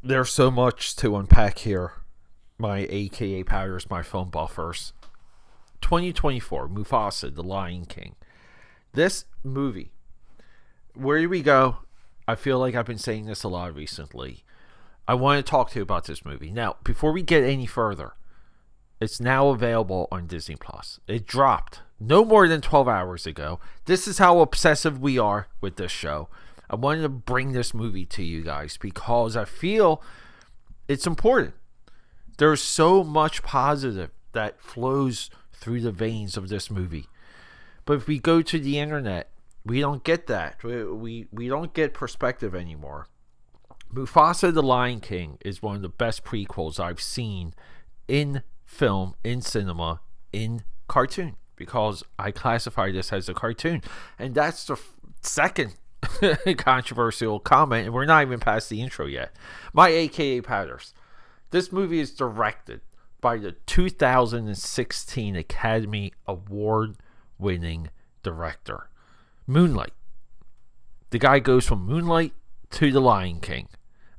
There's so much to unpack here. My AKA powders, my phone buffers. 2024, Mufasa, The Lion King. This movie, where do we go? I feel like I've been saying this a lot recently. I want to talk to you about this movie. Now, before we get any further, it's now available on Disney Plus. It dropped no more than 12 hours ago. This is how obsessive we are with this show. I wanted to bring this movie to you guys because I feel it's important. There's so much positive that flows through the veins of this movie. But if we go to the internet, we don't get that. We don't get perspective anymore. Mufasa the Lion King is one of the best prequels I've seen in film, in cinema, in cartoon. Because I classify this as a cartoon. And that's the second controversial comment. And we're not even past the intro yet. My AKA powders. This movie is directed by the 2016 Academy Award winning director, Moonlight. The guy goes from Moonlight to The Lion King.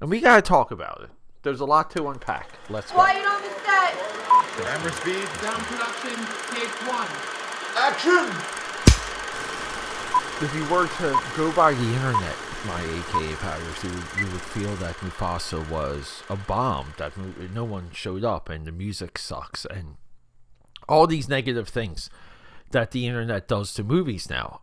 And we gotta talk about it. There's a lot to unpack. Let's go. Quiet on the set. Camera speed. Sound production, take one. Action! If you were to go by the internet, my AKA powders, you would feel that Mufasa was a bomb, that no one showed up, and the music sucks, and all these negative things that the internet does to movies now.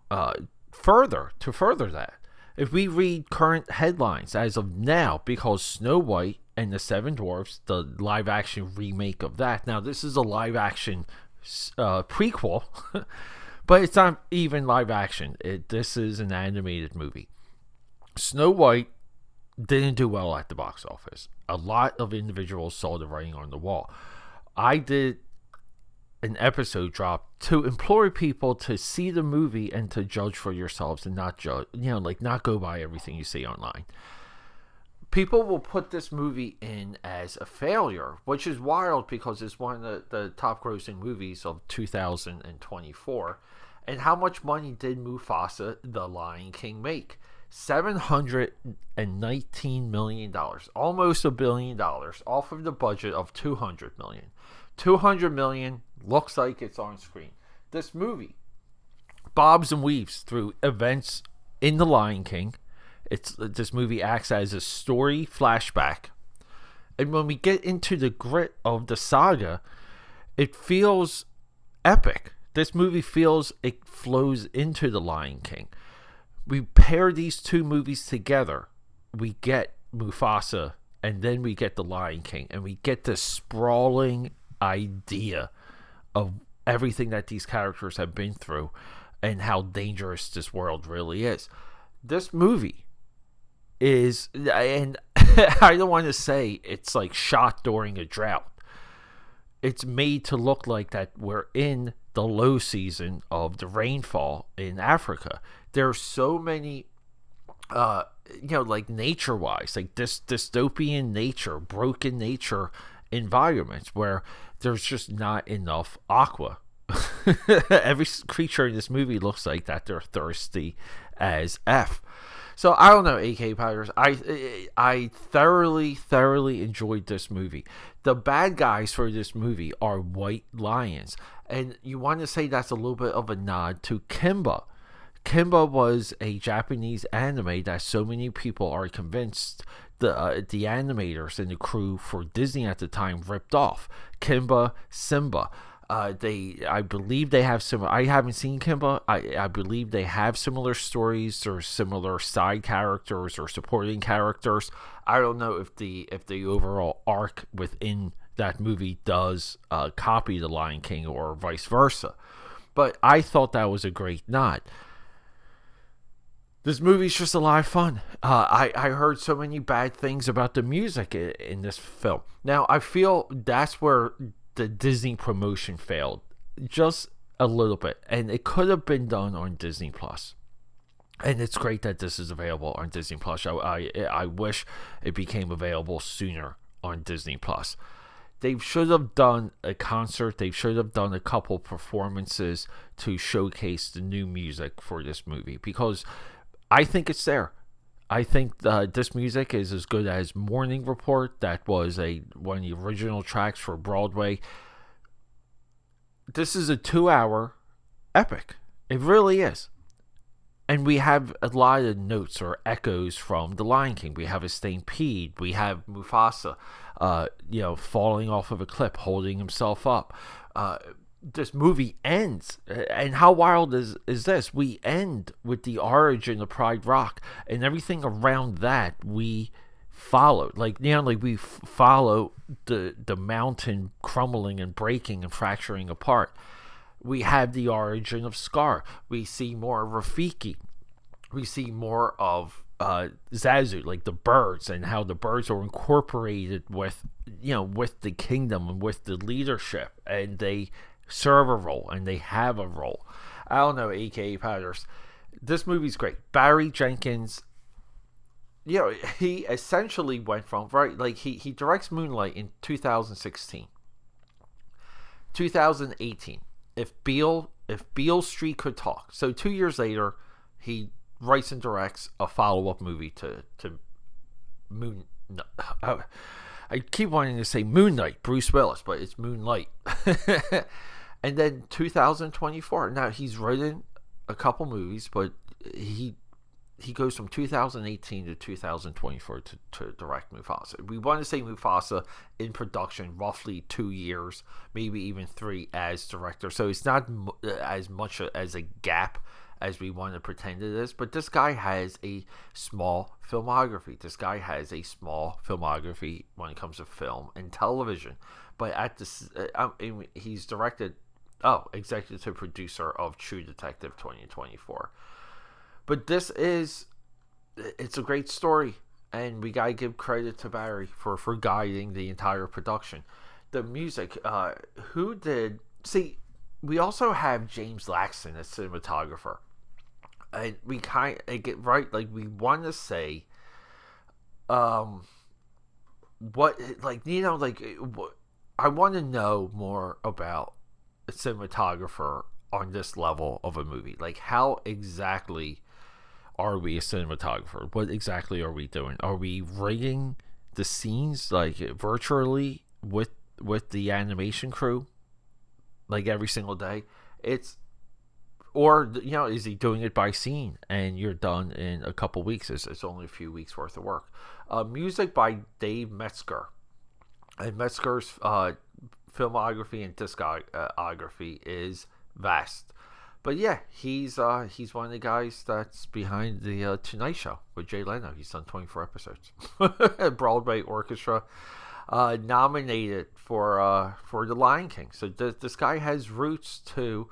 Further that, if we read current headlines as of now, because Snow White and the Seven Dwarfs, the live action remake of that, now this is a live action prequel, but it's not even live action. This is an animated movie. Snow White didn't do well at the box office. A lot of individuals saw the writing on the wall. I did an episode drop to implore people to see the movie and to judge for yourselves and not judge, not go by everything you see online. People will put this movie in as a failure, which is wild because it's one of the top grossing movies of 2024. And how much money did Mufasa, the Lion King, make? $719 million, almost $1 billion, off of the budget of $200 million. $200 million looks like it's on screen. This movie bobs and weaves through events in The Lion King. This movie acts as a story flashback. And when we get into the grit of the saga, it feels epic. This movie feels it flows into The Lion King. We pair these two movies together. We get Mufasa, and then we get The Lion King. And we get this sprawling idea of everything that these characters have been through and how dangerous this world really is. This movie is, and I don't want to say it's like shot during a drought. It's made to look like that we're in the low season of the rainfall in Africa. There are so many, like nature-wise, like this dystopian nature, broken nature environments where there's just not enough aqua. Every creature in this movie looks like that they're thirsty as F. So I don't know, AK Powders. I thoroughly enjoyed this movie. The bad guys for this movie are white lions, and you want to say that's a little bit of a nod to Kimba. Kimba was a Japanese anime that so many people are convinced the animators and the crew for Disney at the time ripped off. Kimba, Simba. I believe they have similar. I haven't seen Kimba. I believe they have similar stories or similar side characters or supporting characters. I don't know if the overall arc within that movie does copy The Lion King or vice versa. But I thought that was a great nod. This movie's just a lot of fun. I heard so many bad things about the music in this film. Now, I feel that's where the Disney promotion failed just a little bit, and it could have been done on Disney Plus. And it's great that this is available on Disney Plus. I wish it became available sooner on Disney Plus. They should have done a concert. They should have done a couple performances to showcase the new music for this movie, because I think it's there. I think this music is as good as Morning Report. That was one of the original tracks for Broadway. This is a 2-hour epic. It really is. And we have a lot of notes or echoes from The Lion King. We have a stampede. We have Mufasa, falling off of a cliff, holding himself up. This movie ends, and how wild is this? We end with the origin of Pride Rock, and everything around that we follow. We follow the mountain crumbling and breaking and fracturing apart. We have the origin of Scar. We see more of Rafiki. We see more of Zazu, like the birds, and how the birds are incorporated with the kingdom and with the leadership, and they serve a role and they have a role. I don't know, AKAPADers. This movie's great. Barry Jenkins, he essentially went from he directs Moonlight in 2016, 2018. If Beale Street Could Talk. So 2 years later, he writes and directs a follow-up movie to Moon. I keep wanting to say Moon Knight, Bruce Willis, but it's Moonlight. And then 2024. Now, he's written a couple movies, but he goes from 2018 to 2024 to direct Mufasa. We want to say Mufasa in production roughly 2 years, maybe even 3 as director. So it's not as much as a gap as we want to pretend it is. But this guy has a small filmography. This guy has a small filmography when it comes to film and television. But he's directed, executive producer of True Detective 2024. But it's a great story, and we gotta give credit to Barry for guiding the entire production. The music, we also have James Laxton as cinematographer, and we get right, we want to say, I want to know more about a cinematographer on this level of a movie. How exactly are we a cinematographer? What exactly are we doing? Are we rigging the scenes virtually with the animation crew every single day? Is he doing it by scene and you're done in a couple weeks? It's only a few weeks worth of work. Music by Dave Metzger, and Metzger's filmography and discography is vast. But yeah, he's one of the guys that's behind the Tonight Show with Jay Leno. He's done 24 episodes. Broadway Orchestra, nominated for The Lion King. So this guy has roots to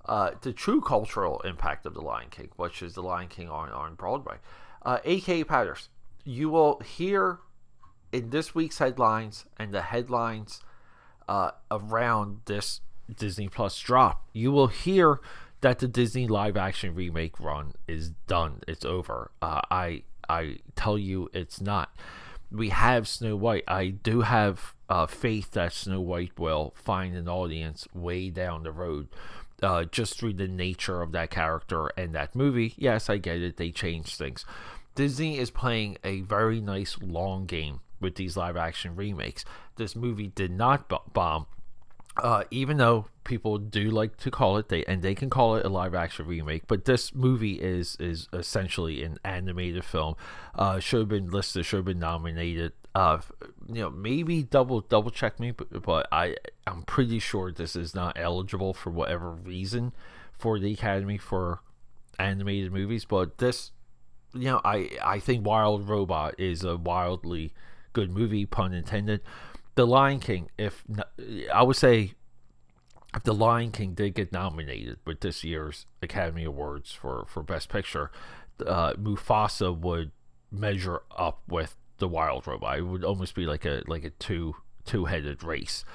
the true cultural impact of The Lion King, which is The Lion King on Broadway. AKAPADers, you will hear in this week's headlines and the headlines around this Disney Plus drop, you will hear that the Disney live action remake run is done. It's over. I tell you, it's not. We have Snow White. I do have faith that Snow White will find an audience way down the road, just through the nature of that character and that movie. Yes, I get it. They changed things. Disney is playing a very nice long game with these live action remakes. This movie did not bomb. Even though people do like to call it, they can call it a live action remake, but this movie is essentially an animated film. Should have been listed, should have been nominated. Maybe double check me, but I'm pretty sure this is not eligible for whatever reason for the Academy for animated movies. But this, I think Wild Robot is a wildly good movie, pun intended. The Lion King, if The Lion King did get nominated with this year's Academy Awards for Best Picture, Mufasa would measure up with the Wild Robot. It would almost be like a two-headed race.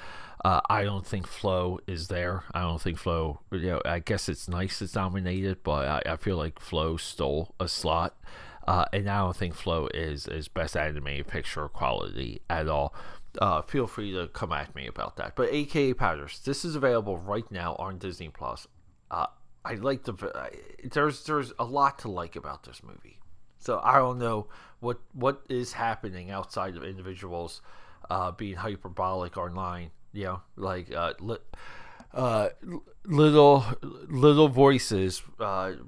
I don't think Flo is there. I don't think Flo, I guess it's nice it's nominated, but I feel like Flo stole a slot. And I don't think Flo is Best Animated Picture quality at all. Feel free to come at me about that. But AKAPADers, this is available right now on Disney Plus. There's a lot to like about this movie. So I don't know what is happening outside of individuals being hyperbolic online. You know, like little voices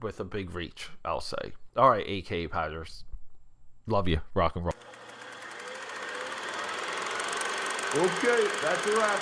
with a big reach. I'll say. All right, AKAPADers, love you. Rock and roll. Okay, that's a wrap.